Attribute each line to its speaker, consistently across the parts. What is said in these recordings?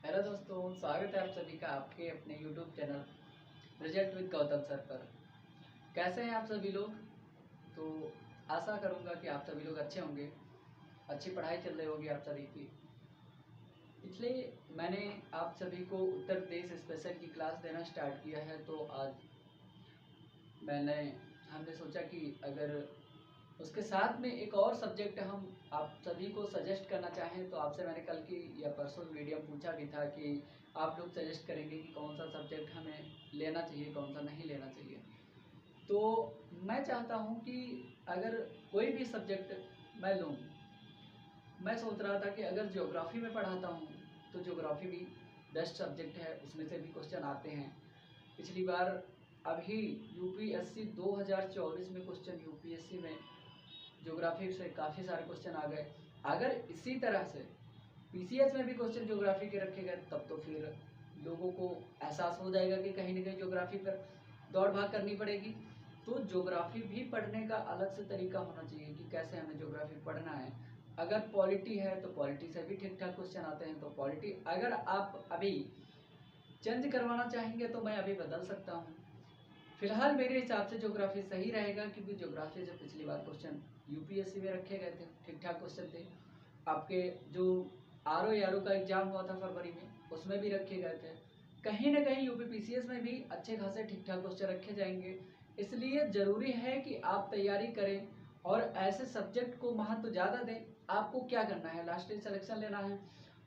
Speaker 1: Hello दोस्तों, स्वागत है आप सभी का आपके अपने YouTube channel result with Gautam sir पर। कैसे हैं आप सभी लोग? तो आशा करूंगा कि आप सभी लोग अच्छे होंगे, अच्छी पढ़ाई चल रही होगी आप सभी की। इसलिए मैंने आप सभी को उत्तर प्रदेश स्पेशल की क्लास देना स्टार्ट किया है। तो आज हमने सोचा कि अगर उसके साथ में एक और सब्जेक्ट हम आप सभी को सजेस्ट करना चाहें, तो आपसे मैंने कल की या परसों वीडियो में पूछा भी था कि आप लोग सजेस्ट करेंगे कि कौन सा सब्जेक्ट हमें लेना चाहिए, कौन सा नहीं लेना चाहिए। तो मैं चाहता हूं कि अगर कोई भी सब्जेक्ट मैं लूं, मैं सोच रहा था कि अगर ज्योग्राफी में पढ़ाता हूं तो ज्योग्राफी भी बेस्ट सब्जेक्ट है, उसमें से भी क्वेश्चन आते हैं। पिछली बार अभी यूपीएससी 2024 में क्वेश्चन यूपीएससी में ज्योग्राफी से काफ़ी सारे क्वेश्चन आ गए। अगर इसी तरह से पीसीएस में भी क्वेश्चन ज्योग्राफी के रखे गए तब तो फिर लोगों को एहसास हो जाएगा कि कहीं ना कहीं ज्योग्राफी पर दौड़ भाग करनी पड़ेगी। तो ज्योग्राफी भी पढ़ने का अलग से तरीका होना चाहिए कि कैसे हमें ज्योग्राफी पढ़ना है। अगर पॉलिटी है तो पॉलिटी से भी ठीक ठाक क्वेश्चन आते हैं। तो पॉलिटी अगर आप अभी चेंज करवाना चाहेंगे तो मैं अभी बदल सकता हूँ। फिलहाल मेरे हिसाब से ज्योग्राफी सही रहेगा, क्योंकि ज्योग्राफी से पिछली बार क्वेश्चन यूपीएससी में रखे गए थे, ठीक ठाक क्वेश्चन थे। आपके जो आर ओ का एग्जाम हुआ था फरवरी में, उसमें भी रखे गए थे। कहीं ना कहीं यूपीपीसीएस में भी अच्छे खासे ठीक ठाक क्वेश्चन रखे जाएंगे। इसलिए ज़रूरी है कि आप तैयारी करें और ऐसे सब्जेक्ट को महत्व ज़्यादा दें। आपको क्या करना है, लास्ट ईयर सिलेक्शन लेना है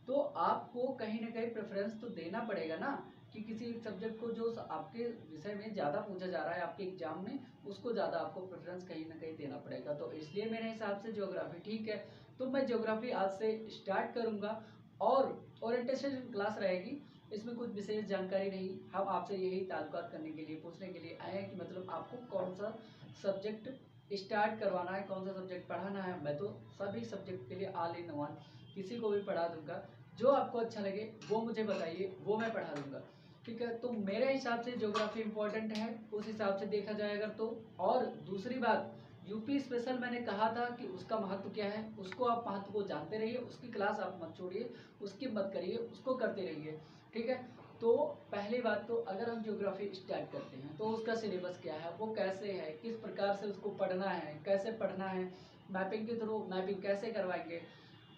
Speaker 1: तो आपको कहीं ना कहीं प्रेफरेंस तो देना पड़ेगा ना, कि किसी एक सब्जेक्ट को जो आपके विषय में ज़्यादा पूछा जा रहा है आपके एग्जाम में, उसको ज़्यादा आपको प्रेफरेंस कहीं ना कहीं देना पड़ेगा। तो इसलिए मेरे हिसाब से ज्योग्राफी ठीक है। तो मैं ज्योग्राफी आज से स्टार्ट करूँगा और ओरिएंटेशन क्लास रहेगी। इसमें कुछ विशेष जानकारी नहीं, हम आपसे यही ताल्लुकात करने के लिए पूछने के लिए आए हैं कि मतलब आपको कौन सा सब्जेक्ट स्टार्ट करवाना है, कौन सा सब्जेक्ट पढ़ाना है। मैं तो सभी सब्जेक्ट के लिए ऑल इन वन किसी को भी पढ़ा दूंगा। जो आपको अच्छा लगे वो मुझे बताइए, वो मैं पढ़ा दूंगा। ठीक है, तो मेरे हिसाब से ज्योग्राफी इंपॉर्टेंट है उस हिसाब से देखा जाए अगर तो। और दूसरी बात, यूपी स्पेशल मैंने कहा था कि उसका महत्व क्या है, उसको आप महत्व को जानते रहिए, उसकी क्लास आप मत छोड़िए, उसकी मत करिए, उसको करते रहिए। ठीक है, तो पहली बात तो अगर हम ज्योग्राफी स्टार्ट करते हैं तो उसका सिलेबस क्या है, वो कैसे है, किस प्रकार से उसको पढ़ना है, कैसे पढ़ना है, मैपिंग के थ्रू मैपिंग कैसे करवाएंगे।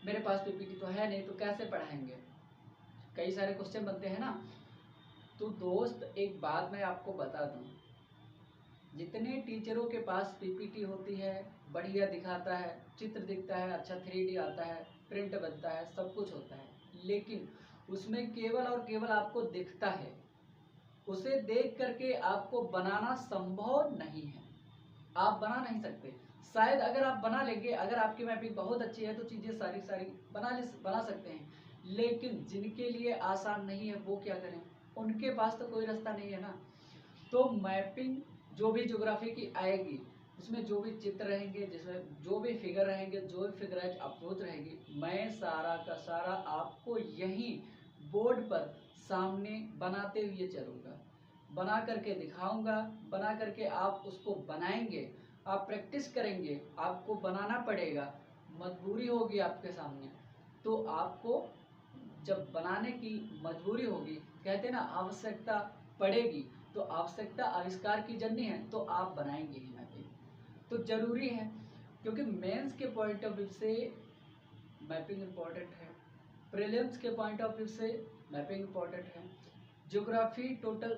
Speaker 1: मेरे पास पीपीटी तो है नहीं तो कैसे पढ़ाएंगे, कई सारे क्वेश्चन बनते हैं ना। तो दोस्त एक बात मैं आपको बता दूं, जितने टीचरों के पास पीपीटी होती है, बढ़िया दिखाता है, चित्र दिखता है, अच्छा 3D आता है, प्रिंट बनता है, सब कुछ होता है, लेकिन उसमें केवल और केवल आपको दिखता है, उसे देख करके आपको बनाना संभव नहीं है। आप बना नहीं सकते। शायद अगर आप बना लेंगे, अगर आपकी मैपिंग बहुत अच्छी है तो चीज़ें सारी सारी बना सकते हैं, लेकिन जिनके लिए आसान नहीं है वो क्या करें, उनके पास तो कोई रास्ता नहीं है ना। तो मैपिंग जो भी ज्योग्राफी की आएगी, उसमें जो भी चित्र रहेंगे, जिसमें जो भी फिगर रहेंगे, जो भी फिगराइज अप्रोच रहेगी, मैं सारा का सारा आपको यही बोर्ड पर सामने बनाते हुए चलूँगा, बना करके दिखाऊंगा, बना करके आप उसको बनाएंगे, आप प्रैक्टिस करेंगे, आपको बनाना पड़ेगा, मजबूरी होगी आपके सामने। तो आपको जब बनाने की मजबूरी होगी, कहते हैं ना आवश्यकता पड़ेगी, तो आवश्यकता आविष्कार की जननी है, तो आप बनाएंगे ही मैपिंग। तो जरूरी है, क्योंकि मेंस के पॉइंट ऑफ व्यू से मैपिंग इम्पोर्टेंट है, प्रीलिम्स के पॉइंट ऑफ व्यू से मैपिंग इम्पोर्टेंट है। ज्योग्राफी टोटल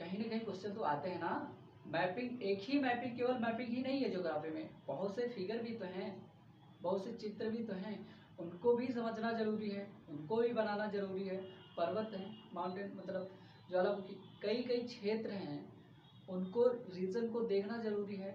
Speaker 1: कहीं ना कहीं क्वेश्चन तो आते हैं ना। मैपिंग एक ही मैपिंग, केवल मैपिंग ही नहीं है ज्योग्राफी में, बहुत से फिगर भी तो हैं, बहुत से चित्र भी तो हैं, उनको भी समझना जरूरी है, उनको भी बनाना जरूरी है। पर्वत है, माउंटेन मतलब ज्वालामुखी, कई कई क्षेत्र हैं, उनको रीजन को देखना जरूरी है।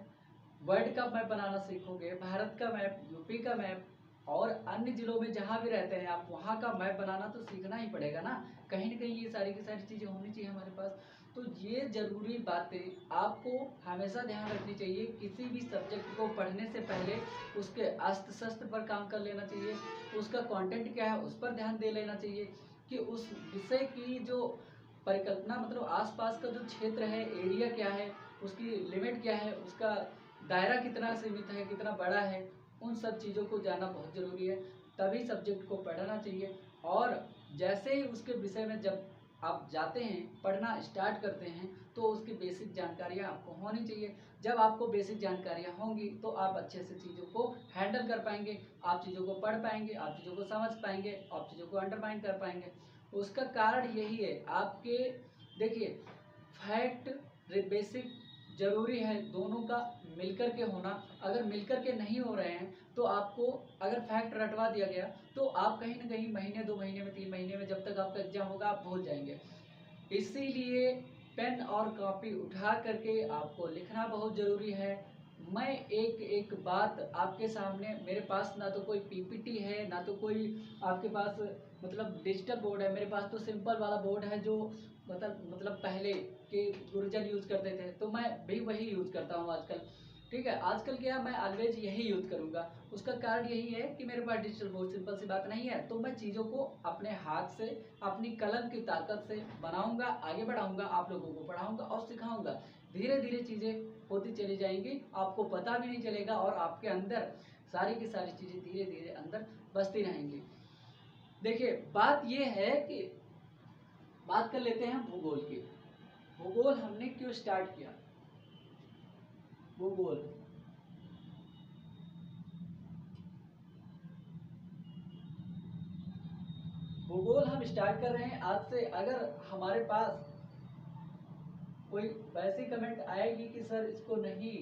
Speaker 1: वर्ल्ड का मैप बनाना सीखोगे, भारत का मैप, यूपी का मैप, और अन्य जिलों में जहाँ भी रहते हैं आप, वहाँ का मैप बनाना तो सीखना ही पड़ेगा ना। कहीं ना कहीं ये सारी की सारी चीज़ें होनी चाहिए हमारे पास। तो ये ज़रूरी बातें आपको हमेशा ध्यान रखनी चाहिए। किसी भी सब्जेक्ट को पढ़ने से पहले उसके अस्त्र शस्त्र पर काम कर लेना चाहिए, उसका कंटेंट क्या है उस पर ध्यान दे लेना चाहिए, कि उस विषय की जो परिकल्पना मतलब आसपास का जो क्षेत्र है, एरिया क्या है, उसकी लिमिट क्या है, उसका दायरा कितना सीमित है, कितना बड़ा है, उन सब चीज़ों को जानना बहुत ज़रूरी है। तभी सब्जेक्ट को पढ़ना चाहिए। और जैसे ही उसके विषय में जब आप जाते हैं, पढ़ना स्टार्ट करते हैं, तो उसकी बेसिक जानकारियाँ आपको होनी चाहिए। जब आपको बेसिक जानकारियाँ होंगी तो आप अच्छे से चीज़ों को हैंडल कर पाएंगे, आप चीज़ों को पढ़ पाएंगे, आप चीज़ों को समझ पाएंगे, आप चीज़ों को अंडरमाइन कर पाएंगे। उसका कारण यही है, आपके देखिए फैक्ट बेसिक जरूरी है, दोनों का मिलकर के होना। अगर मिलकर के नहीं हो रहे हैं तो आपको अगर फैक्ट रटवा दिया गया तो आप कहीं ना कहीं महीने 2 महीने में 3 महीने में जब तक आपका एग्जाम होगा आप भूल जाएंगे। इसीलिए पेन और कॉपी उठा करके आपको लिखना बहुत ज़रूरी है। मैं एक एक बात आपके सामने, मेरे पास ना तो कोई पीपीटी है, ना तो कोई आपके पास मतलब डिजिटल बोर्ड है, मेरे पास तो सिंपल वाला बोर्ड है जो मतलब पहले के गुरुजन यूज़ करते थे, तो मैं भी वही यूज़ करता हूँ आजकल। ठीक है, आजकल क्या मैं ऑलवेज यही यूज़ करूँगा। उसका कारण यही है कि मेरे पास डिजिटल बोर्ड सिंपल सी बात नहीं है, तो मैं चीज़ों को अपने हाथ से अपनी कलम की ताकत से बनाऊंगा, आगे बढ़ाऊंगा, आप लोगों को पढ़ाऊंगा और सिखाऊंगा। धीरे धीरे चीज़ें होती चली जाएंगी, आपको पता भी नहीं चलेगा और आपके अंदर सारी की सारी चीज़ें धीरे धीरे अंदर बसती रहेंगी। देखिए बात यह है कि बात कर लेते हैं भूगोल की। भूगोल हमने क्यों स्टार्ट किया? भूगोल भूगोल हम स्टार्ट कर रहे हैं आज से। अगर हमारे पास कोई वैसी कमेंट आएगी कि सर इसको नहीं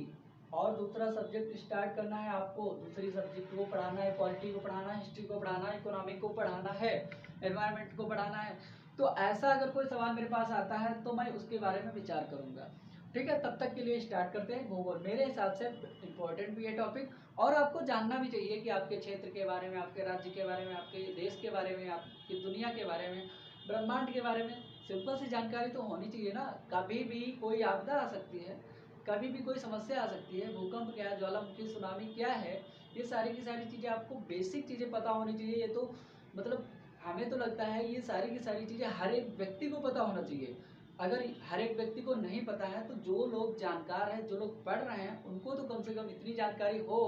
Speaker 1: और दूसरा सब्जेक्ट स्टार्ट करना है, आपको दूसरी सब्जेक्ट को पढ़ाना है, पॉलिटी को पढ़ाना है, हिस्ट्री को पढ़ाना है, इकोनॉमिक को पढ़ाना है, एनवायरनमेंट को पढ़ाना है, तो ऐसा अगर कोई सवाल मेरे पास आता है तो मैं उसके बारे में विचार करूंगा। ठीक है, तब तक के लिए स्टार्ट करते हैं भूगोल। मेरे हिसाब से इम्पोर्टेंट भी है टॉपिक, और आपको जानना भी चाहिए कि आपके क्षेत्र के बारे में, आपके राज्य के बारे में, आपके देश के बारे में, आपकी दुनिया के बारे में, ब्रह्मांड के बारे में सिंपल सी जानकारी तो होनी चाहिए ना। कभी भी कोई आपदा आ सकती है, कभी भी कोई समस्या आ सकती है, भूकंप क्या है, ज्वालामुखी, सुनामी क्या है, ये सारी की सारी चीज़ें आपको बेसिक चीज़ें पता होनी चाहिए। ये तो मतलब हमें तो लगता है ये सारी की सारी चीज़ें हर एक व्यक्ति को पता होना चाहिए। अगर हर एक व्यक्ति को नहीं पता है तो जो लोग जानकार हैं, जो लोग पढ़ रहे हैं, उनको तो कम से कम इतनी जानकारी हो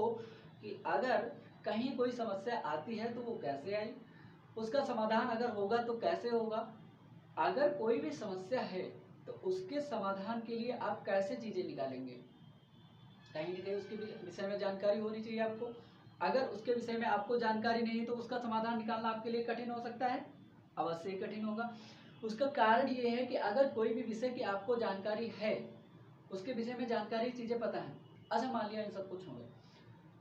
Speaker 1: कि अगर कहीं कोई समस्या आती है तो वो कैसे आई, उसका समाधान अगर होगा तो कैसे होगा, अगर कोई भी समस्या है तो उसके समाधान के लिए आप कैसे चीज़ें निकालेंगे, कहीं ना कहीं उसके विषय में जानकारी होनी चाहिए आपको। अगर उसके विषय में आपको जानकारी नहीं है तो उसका समाधान निकालना आपके लिए कठिन हो सकता है, अवश्य ही कठिन होगा। उसका कारण ये है कि अगर कोई भी विषय की आपको जानकारी है, उसके विषय में जानकारी, चीज़ें पता है, अच्छा मान लिया इन सब कुछ हो गया,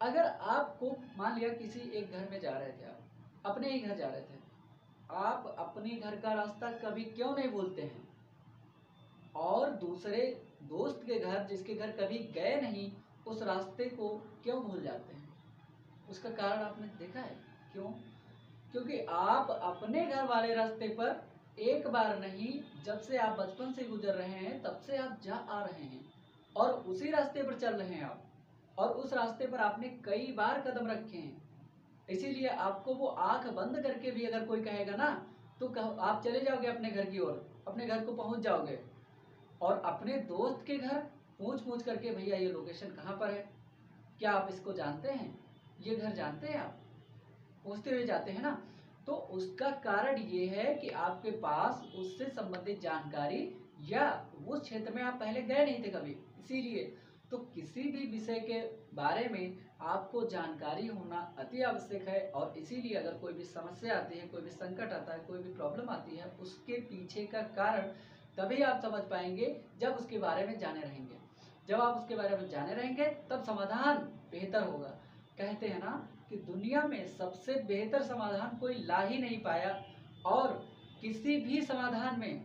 Speaker 1: अगर आपको मान लिया किसी एक घर में जा रहे थे, आप अपने ही घर जा रहे थे, आप अपने घर का रास्ता कभी क्यों नहीं भूलते हैं, और दूसरे दोस्त के घर जिसके घर कभी गए नहीं उस रास्ते को क्यों भूल जाते हैं? उसका कारण आपने देखा है क्यों? क्योंकि आप अपने घर वाले रास्ते पर एक बार नहीं, जब से आप बचपन से गुजर रहे हैं तब से आप जा आ रहे हैं और उसी रास्ते पर चल रहे हैं आप, और उस रास्ते पर आपने कई बार कदम रखे हैं। इसीलिए आपको वो आंख बंद करके भी अगर कोई कहेगा ना तो आप चले जाओगे अपने घर की ओर, अपने घर को पहुंच जाओगे। और अपने दोस्त के घर पूछ पूछ करके, भैया ये लोकेशन कहाँ पर है, क्या आप इसको जानते हैं, ये घर जानते हैं, आप पूछते हुए जाते हैं ना। तो उसका कारण ये है कि आपके पास उससे संबंधित जानकारी, या उस क्षेत्र में आप पहले गए नहीं थे कभी, इसीलिए। तो किसी भी विषय के बारे में आपको जानकारी होना अति आवश्यक है, और इसीलिए अगर कोई भी समस्या आती है, कोई भी संकट आता है, कोई भी प्रॉब्लम आती है, उसके पीछे का कारण तभी आप समझ पाएंगे जब उसके बारे में जाने रहेंगे। जब आप उसके बारे में जाने रहेंगे तब समाधान बेहतर होगा। कहते हैं ना कि दुनिया में सबसे बेहतर समाधान कोई ला ही नहीं पाया, और किसी भी समाधान में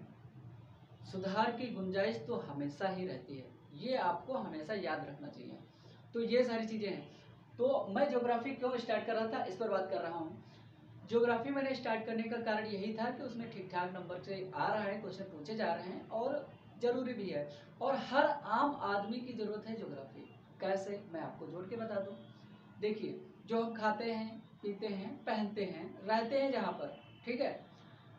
Speaker 1: सुधार की गुंजाइश तो हमेशा ही रहती है, ये आपको हमेशा याद रखना चाहिए। तो ये सारी चीज़ें हैं। तो मैं ज्योग्राफी क्यों स्टार्ट कर रहा था, इस पर बात कर रहा हूँ। ज्योग्राफी मैंने स्टार्ट करने का कारण यही था कि उसमें ठीक ठाक नंबर से आ रहा है, क्वेश्चन पूछे जा रहे हैं और ज़रूरी भी है, और हर आम आदमी की ज़रूरत है ज्योग्राफी। कैसे, मैं आपको जोड़ के बता दूँ। देखिए, जो हम खाते हैं, पीते हैं, पहनते हैं, रहते हैं जहाँ पर, ठीक है,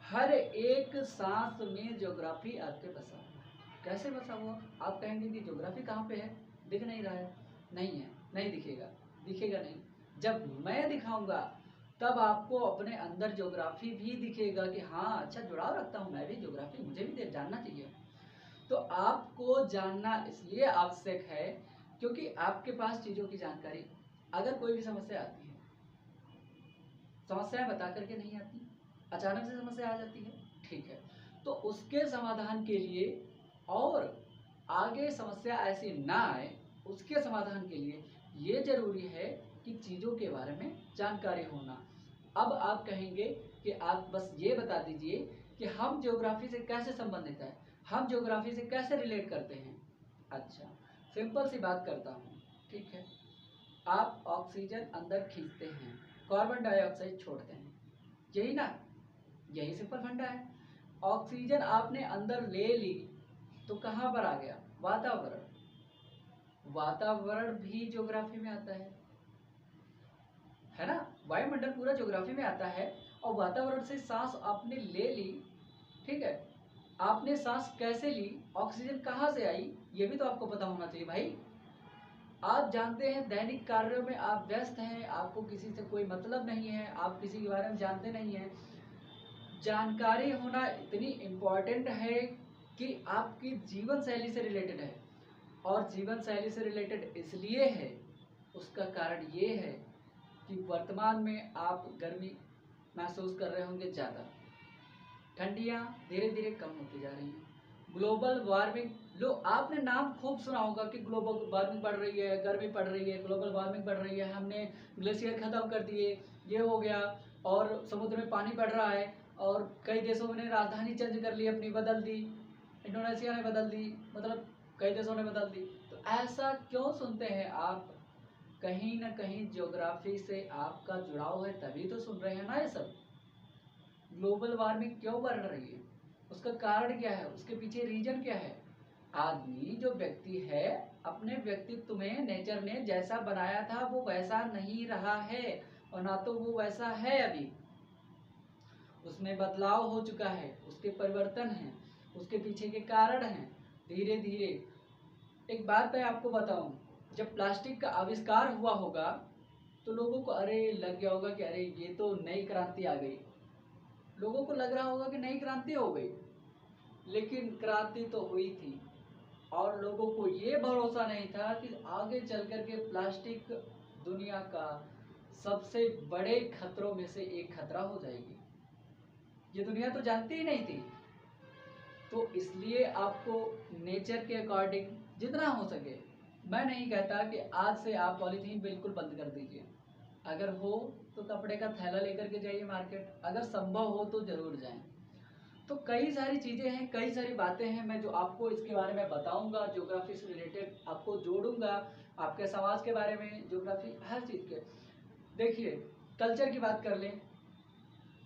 Speaker 1: हर एक सांस में ज्योग्राफी आपके बसा हुआ है। कैसे बसा हुआ? आप कहेंगे कि ज्योग्राफी कहाँ पे है, दिख नहीं रहा है। नहीं है, नहीं दिखेगा, दिखेगा नहीं। जब मैं दिखाऊंगा तब आपको अपने अंदर ज्योग्राफी भी दिखेगा कि हाँ अच्छा जुड़ाव रखता हूँ मैं भी ज्योग्राफी, मुझे भी जानना चाहिए। तो आपको जानना इसलिए आवश्यक है क्योंकि आपके पास चीज़ों की जानकारी, अगर कोई भी समस्या आती है, समस्याएं बता करके नहीं आती, अचानक से समस्या आ जाती है, ठीक है, तो उसके समाधान के लिए और आगे समस्या ऐसी ना आए उसके समाधान के लिए ये जरूरी है कि चीज़ों के बारे में जानकारी होना। अब आप कहेंगे कि आप बस ये बता दीजिए कि हम ज्योग्राफी से कैसे संबंधित हैं, हम ज्योग्राफी से कैसे रिलेट करते हैं। अच्छा, सिंपल सी बात करता हूँ, ठीक है, आप ऑक्सीजन अंदर खींचते हैं, कार्बन डाइऑक्साइड छोड़ते हैं, यही ना, यही सिंपल फंडा है। ऑक्सीजन आपने अंदर ले ली तो कहाँ पर आ गया, वातावरण, वातावरण भी ज्योग्राफी में आता है ना, वायुमंडल पूरा ज्योग्राफी में आता है। और वातावरण से सांस आपने ले ली, ठीक है, आपने सांस कैसे ली, ऑक्सीजन कहाँ से आई, ये भी तो आपको पता होना चाहिए भाई। आप जानते हैं दैनिक कार्यों में आप व्यस्त हैं, आपको किसी से कोई मतलब नहीं है, आप किसी के बारे में जानते नहीं हैं। जानकारी होना इतनी इम्पोर्टेंट है कि आपकी जीवन शैली से रिलेटेड है, और जीवन शैली से रिलेटेड इसलिए है, उसका कारण ये है कि वर्तमान में आप गर्मी महसूस कर रहे होंगे ज़्यादा, ठंडियाँ धीरे धीरे कम होती जा रही हैं, ग्लोबल वार्मिंग, लो आपने नाम खूब सुना होगा कि ग्लोबल वार्मिंग बढ़ रही है, गर्मी बढ़ रही है, ग्लोबल वार्मिंग बढ़ रही है, हमने ग्लेशियर खत्म कर दिए, ये हो गया, और समुद्र में पानी बढ़ रहा है, और कई देशों ने राजधानी चेंज कर ली अपनी, बदल दी, इंडोनेशिया ने बदल दी, मतलब कई देशों ने बदल दी। तो ऐसा क्यों सुनते हैं आप, कहीं ना कहीं ज्योग्राफी से आपका जुड़ाव है तभी तो सुन रहे हैं ना ये सब। ग्लोबल वार्मिंग क्यों बढ़ रही है, उसका कारण क्या है, उसके पीछे रीजन क्या है। आदमी जो व्यक्ति है, अपने व्यक्तित्व में नेचर ने जैसा बनाया था वो वैसा नहीं रहा है, और ना तो वो वैसा है अभी, उसमें बदलाव हो चुका है, उसके परिवर्तन हैं, उसके पीछे के कारण हैं। धीरे धीरे एक बात मैं आपको बताऊं, जब प्लास्टिक का आविष्कार हुआ होगा तो लोगों को अरे लग गया होगा कि अरे ये तो नई क्रांति आ गई, लोगों को लग रहा होगा कि नई क्रांति हो गई, लेकिन क्रांति तो हुई थी, और लोगों को ये भरोसा नहीं था कि आगे चल कर के प्लास्टिक दुनिया का सबसे बड़े खतरों में से एक खतरा हो जाएगी, ये दुनिया तो जानती ही नहीं थी। तो इसलिए आपको नेचर के अकॉर्डिंग जितना हो सके, मैं नहीं कहता कि आज से आप पॉलीथीन बिल्कुल बंद कर दीजिए, अगर हो तो कपड़े का थैला लेकर के जाइए मार्केट, अगर संभव हो तो जरूर जाएं। तो कई सारी चीज़ें हैं, कई सारी बातें हैं, मैं जो आपको इसके बारे में बताऊंगा, ज्योग्राफी से रिलेटेड आपको जोड़ूंगा, आपके समाज के बारे में, ज्योग्राफी हर चीज़ के। देखिए कल्चर की बात कर लें,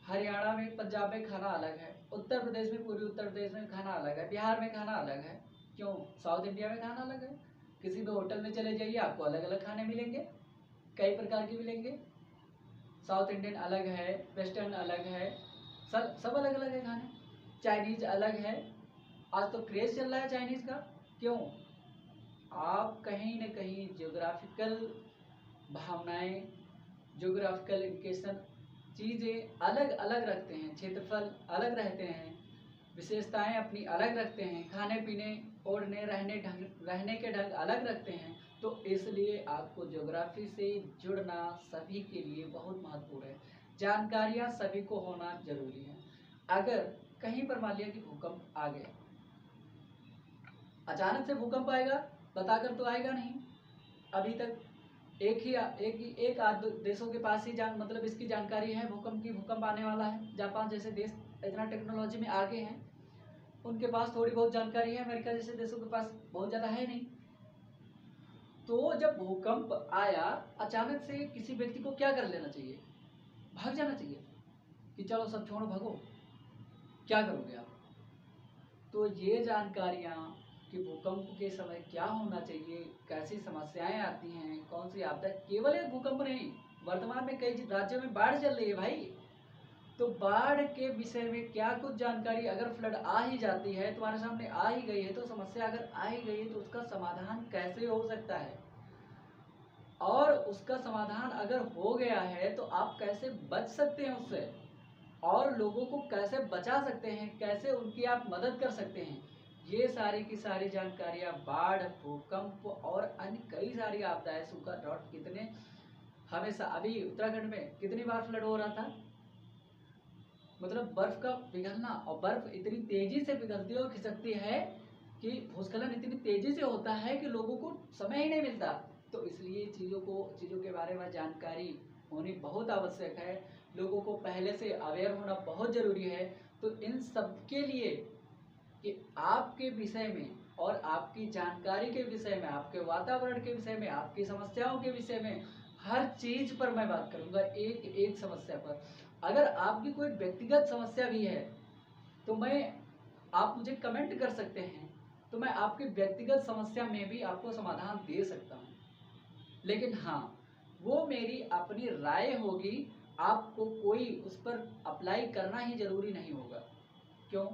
Speaker 1: हरियाणा में, पंजाब में खाना अलग है, उत्तर प्रदेश में, पूर्वी उत्तर प्रदेश में खाना अलग है, बिहार में खाना अलग है, क्यों, साउथ इंडिया में खाना अलग है, किसी भी होटल में चले जाइए आपको अलग अलग खाने मिलेंगे, कई प्रकार के मिलेंगे, साउथ इंडियन अलग है, वेस्टर्न अलग है, सब अलग अलग है खाने, चाइनीज अलग है, आज तो क्रेज चल रहा है चाइनीज का, क्यों, आप कहीं न कहीं ज्योग्राफिकल भावनाएं, ज्योग्राफिकल इंडिकेशन, चीज़ें अलग अलग रखते हैं, क्षेत्रफल अलग रहते हैं, विशेषताएं अपनी अलग रखते हैं, खाने पीने, ओढ़ने, रहने के ढंग अलग रखते हैं। तो इसलिए आपको ज्योग्राफी से जुड़ना सभी के लिए बहुत महत्वपूर्ण है, जानकारियां सभी को होना जरूरी है। अगर कहीं पर मान लिया कि भूकंप आ गया, अचानक से भूकंप आएगा, बताकर तो आएगा नहीं, अभी तक एक आध देशों के पास ही मतलब इसकी जानकारी है भूकंप की, भूकंप आने वाला है, जापान जैसे देश इतना टेक्नोलॉजी में आगे हैं, उनके पास थोड़ी बहुत जानकारी है, अमेरिका जैसे देशों के पास बहुत ज़्यादा है नहीं। तो जब भूकंप आया अचानक से, किसी व्यक्ति को क्या कर लेना चाहिए, भाग जाना चाहिए कि चलो सब छोड़ो भागो, क्या करोगे आप। तो ये जानकारियाँ कि भूकंप के समय क्या होना चाहिए, कैसी समस्याएं आती हैं, कौन सी आपदा, केवल एक भूकंप नहीं, वर्तमान में कई राज्यों में बाढ़ चल रही है भाई, तो बाढ़ के विषय में क्या कुछ जानकारी, अगर फ्लड आ ही जाती है, तुम्हारे सामने आ ही गई है, तो समस्या अगर आ ही गई है तो उसका समाधान कैसे हो सकता है, और उसका समाधान अगर हो गया है तो आप कैसे बच सकते हैं उससे, और लोगों को कैसे बचा सकते हैं, कैसे उनकी आप मदद कर सकते हैं। ये सारी की सारी जानकारियाँ बाढ़, भूकंप और अन्य कई सारी आपदाएं, सूखा, ड्रॉट, कितने हमेशा अभी उत्तराखंड में कितनी बार फ्लड हो रहा था, मतलब बर्फ का पिघलना, और बर्फ इतनी तेजी से पिघलती है और खिसकती है कि भूस्खलन इतनी तेजी से होता है कि लोगों को समय ही नहीं मिलता। तो इसलिए चीज़ों के बारे में जानकारी होनी बहुत आवश्यक है। लोगों को पहले से अवेयर होना बहुत ज़रूरी है। तो इन सब के लिए कि आपके विषय में और आपकी जानकारी के विषय में, आपके वातावरण के विषय में, आपकी समस्याओं के विषय में, हर चीज़ पर मैं बात करूंगा, एक एक समस्या पर। अगर आपकी कोई व्यक्तिगत समस्या भी है तो आप मुझे कमेंट कर सकते हैं, तो मैं आपकी व्यक्तिगत समस्या में भी आपको समाधान दे सकता हूँ। लेकिन हाँ, वो मेरी अपनी राय होगी, आपको कोई उस पर अप्लाई करना ही जरूरी नहीं होगा। क्यों?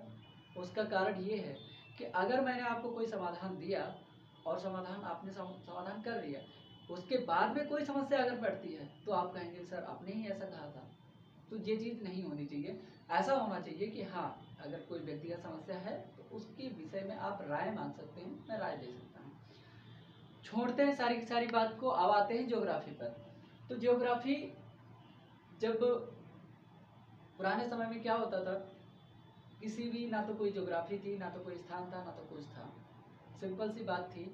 Speaker 1: उसका कारण ये है कि अगर मैंने आपको कोई समाधान दिया और समाधान आपने समाधान कर लिया, उसके बाद में कोई समस्या अगर पड़ती है तो आप कहेंगे सर आपने ही ऐसा कहा था। तो ये चीज़ नहीं होनी चाहिए। ऐसा होना चाहिए कि हाँ, अगर कोई व्यक्तिगत समस्या है तो उसके विषय में आप राय मांग सकते हैं, मैं राय दे सकता हूँ। छोड़ते हैं सारी की सारी बात को, अब आते हैं ज्योग्राफी पर। तो ज्योग्राफी, जब पुराने समय में क्या होता था, किसी भी, ना तो कोई ज्योग्राफी थी, ना तो कोई स्थान था, ना तो कुछ था। सिंपल सी बात थी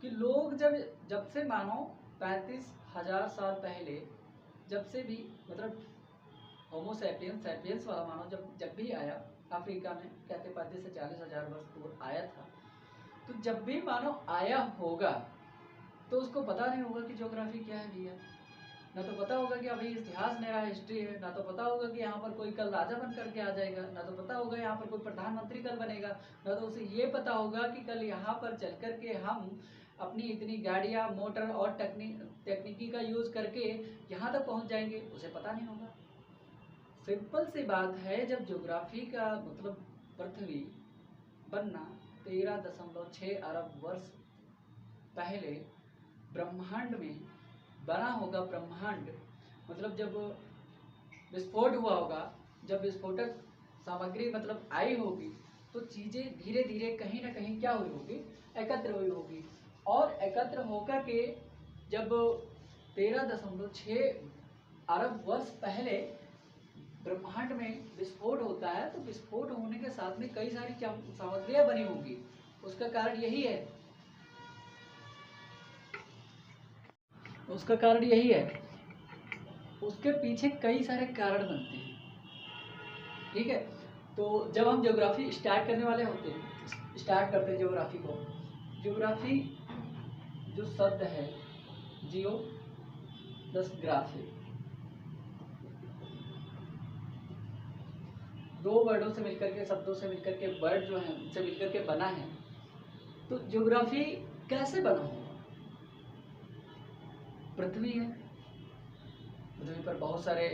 Speaker 1: कि लोग जब से मानो 35,000 साल पहले, जब से भी, मतलब होमो सैपियंस वाला मानो जब भी आया अफ्रीका में, कहते 35 से 40,000 वर्ष पूर्व आया था, तो जब भी मानो आया होगा तो उसको पता नहीं होगा कि ज्योग्राफी क्या है भैया। ना तो पता होगा कि अभी इतिहास मेरा हिस्ट्री है, ना तो पता होगा कि यहाँ पर कोई कल राजा बन करके आ जाएगा, ना तो पता होगा यहाँ पर कोई प्रधानमंत्री कल बनेगा, ना तो उसे ये पता होगा कि कल यहाँ पर चल करके हम अपनी इतनी गाड़ियाँ, मोटर और तकनीकी का यूज़ करके यहाँ तक पहुँच जाएंगे, उसे पता नहीं होगा। सिंपल सी बात है, जब ज्योग्राफी का मतलब पृथ्वी बनना 13.6 अरब वर्ष पहले ब्रह्मांड में बना होगा। ब्रह्मांड मतलब जब विस्फोट हुआ होगा, जब विस्फोटक सामग्री मतलब आई होगी, तो चीज़ें धीरे धीरे कहीं ना कहीं क्या हुई होगी, एकत्र हुई होगी। और एकत्र होकर के जब 13.6 अरब वर्ष पहले ब्रह्मांड में विस्फोट होता है, तो विस्फोट होने के साथ में कई सारी सामग्रियां बनी होगी। उसका कारण यही है, उसका कारण यही है, उसके पीछे कई सारे कारण बनते हैं। ठीक है, तो जब हम ज्योग्राफी स्टार्ट करने वाले होते हैं, स्टार्ट करते हैं ज्योग्राफी को, ज्योग्राफी जो शब्द है, जियो प्लस ग्राफी, दो वर्डों से मिलकर के, शब्दों से मिलकर के, वर्ड जो है उनसे मिलकर के बना है। तो ज्योग्राफी कैसे बना होगा? पृथ्वी है, पृथ्वी पर बहुत सारे,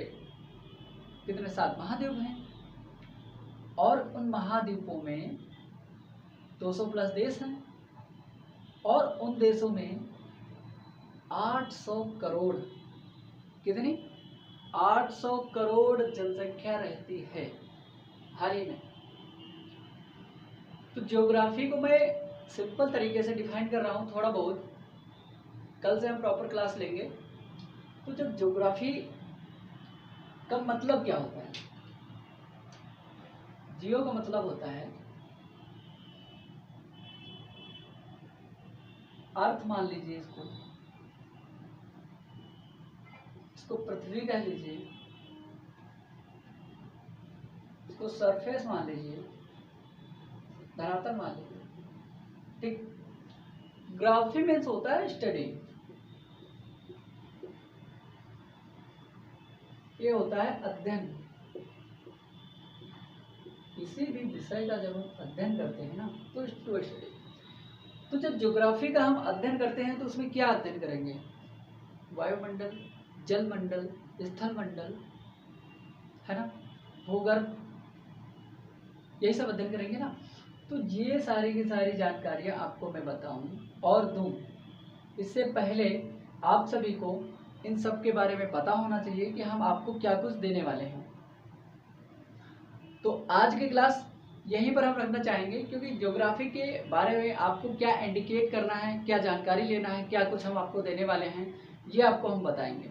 Speaker 1: कितने 7 महाद्वीप हैं, और उन महाद्वीपों में 200 प्लस देश हैं, और उन देशों में 800 करोड़, कितनी, 800 करोड़ जनसंख्या रहती है हाल ही में। तो ज्योग्राफी को मैं सिंपल तरीके से डिफाइन कर रहा हूँ थोड़ा बहुत, कल से हम प्रॉपर क्लास लेंगे। तो जब ज्योग्राफी का मतलब क्या होता है, जियो का मतलब होता है अर्थ, मान लीजिए इसको पृथ्वी कह लीजिए, इसको सरफेस मान लीजिए, धरातल मान लीजिए। ठीक, ग्राफी मीन्स होता है स्टडी, ये होता है अध्ययन। किसी भी विषय का जब हम अध्ययन करते हैं ना, तो स्टडी। तो जब ज्योग्राफी का हम अध्ययन करते हैं तो उसमें क्या अध्ययन करेंगे, वायुमंडल, जलमंडल, स्थल मंडल, है ना, भूगर्भ, यही सब अध्ययन करेंगे ना। तो ये सारी की सारी जानकारियाँ आपको मैं बताऊं और दूं, इससे पहले आप सभी को इन सब के बारे में पता होना चाहिए कि हम आपको क्या कुछ देने वाले हैं। तो आज की क्लास यहीं पर हम रखना चाहेंगे, क्योंकि ज्योग्राफी के बारे में आपको क्या इंडिकेट करना है, क्या जानकारी लेना है, क्या कुछ हम आपको देने वाले हैं, ये आपको हम बताएंगे।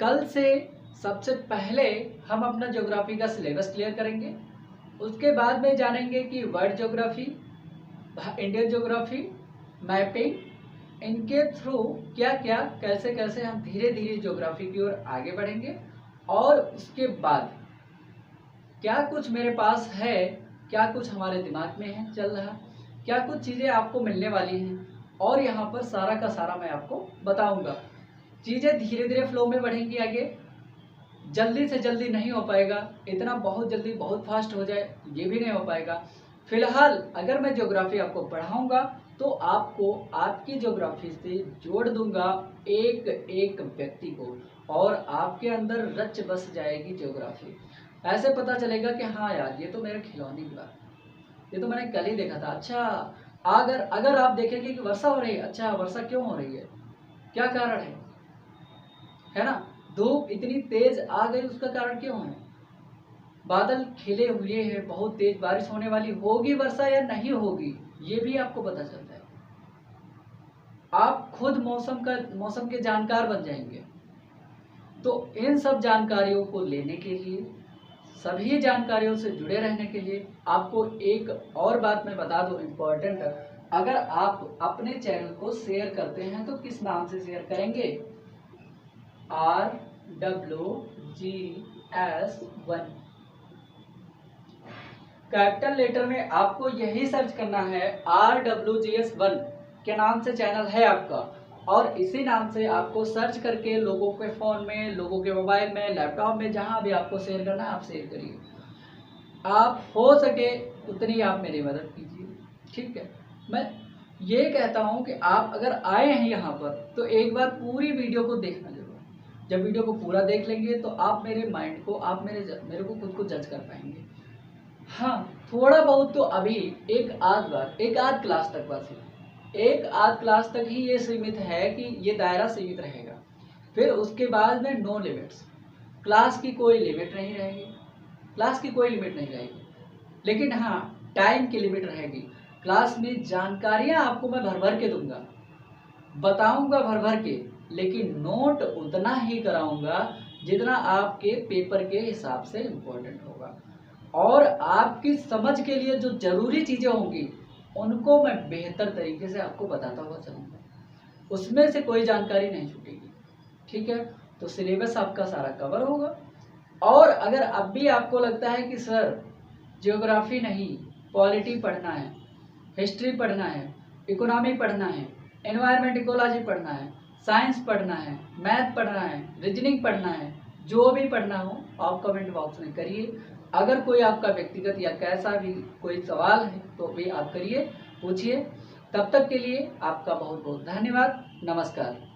Speaker 1: कल से सबसे पहले हम अपना ज्योग्राफी का सिलेबस क्लियर करेंगे, उसके बाद में जानेंगे कि world geography, Indian geography, mapping, इनके थ्रू क्या क्या कैसे कैसे हम धीरे धीरे ज्योग्राफी की ओर आगे बढ़ेंगे। और उसके बाद क्या कुछ मेरे पास है, क्या कुछ हमारे दिमाग में है चल रहा, क्या कुछ चीज़ें आपको मिलने वाली हैं, और यहाँ पर सारा का सारा मैं आपको बताऊंगा। चीज़ें धीरे धीरे फ्लो में बढ़ेंगी आगे, जल्दी से जल्दी नहीं हो पाएगा, इतना बहुत जल्दी बहुत फास्ट हो जाए ये भी नहीं हो पाएगा। फिलहाल अगर मैं ज्योग्राफी आपको पढ़ाऊंगा तो आपको आपकी ज्योग्राफी से जोड़ दूंगा एक एक व्यक्ति को, और आपके अंदर रच बस जाएगी ज्योग्राफी। ऐसे पता चलेगा कि हाँ यार, ये तो मेरे खिलौने की बात, ये तो मैंने कल ही देखा था। अच्छा, अगर आप देखेंगे कि वर्षा हो रही है, अच्छा वर्षा क्यों हो रही है, क्या कारण है ना? धूप इतनी तेज आ गई, उसका कारण क्यों है? बादल खिले हुए हैं, बहुत तेज बारिश होने वाली, होगी वर्षा या नहीं होगी, ये भी आपको पता चलता है। आप खुद मौसम के जानकार बन जाएंगे। तो इन सब जानकारियों को लेने के लिए, सभी जानकारियों से जुड़े रहने के लिए आपको एक और बात मैं बता दूं इम्पोर्टेंट, अगर आप अपने चैनल को शेयर करते हैं तो किस नाम से शेयर करेंगे? RWGS1 कैपिटल लेटर में आपको यही सर्च करना है, RWGS1 के नाम से चैनल है आपका, और इसी नाम से आपको सर्च करके लोगों के फ़ोन में, लोगों के मोबाइल में, लैपटॉप में, जहां भी आपको शेयर करना है आप शेयर करिए। आप हो सके उतनी आप मेरी मदद कीजिए, ठीक है? मैं ये कहता हूं कि आप अगर आए हैं यहाँ पर तो एक बार पूरी वीडियो को देखना जरूर। जब वीडियो को पूरा देख लेंगे तो आप मेरे माइंड को, आप मेरे को खुद को जज कर पाएंगे। हाँ, थोड़ा बहुत तो अभी एक आध क्लास तक, बस एक आध क्लास तक ही ये सीमित है कि ये दायरा सीमित रहेगा। फिर उसके बाद में नो लिमिट्स, क्लास की कोई लिमिट नहीं रहेगी, क्लास की कोई लिमिट नहीं रहेगी। लेकिन हाँ, टाइम की लिमिट रहेगी। क्लास में जानकारियां आपको मैं भर भर के दूंगा, बताऊंगा भर भर के, लेकिन नोट उतना ही कराऊंगा जितना आपके पेपर के हिसाब से इम्पोर्टेंट होगा। और आपकी समझ के लिए जो जरूरी चीजें होंगी उनको मैं बेहतर तरीके से आपको बताता हुआ चलूंगा, उसमें से कोई जानकारी नहीं छूटेगी, ठीक है? तो सिलेबस आपका सारा कवर होगा। और अगर अब भी आपको लगता है कि सर ज्योग्राफी नहीं, पॉलिटी पढ़ना है, हिस्ट्री पढ़ना है, इकोनॉमी पढ़ना है, एनवायरमेंट इकोलॉजी पढ़ना है, साइंस पढ़ना है, मैथ पढ़ना है, रीजनिंग पढ़ना है, जो भी पढ़ना हो आप कमेंट बॉक्स में करिए। अगर कोई आपका व्यक्तिगत या कैसा भी कोई सवाल है तो भी आप करिए, पूछिए। तब तक के लिए आपका बहुत बहुत धन्यवाद। नमस्कार।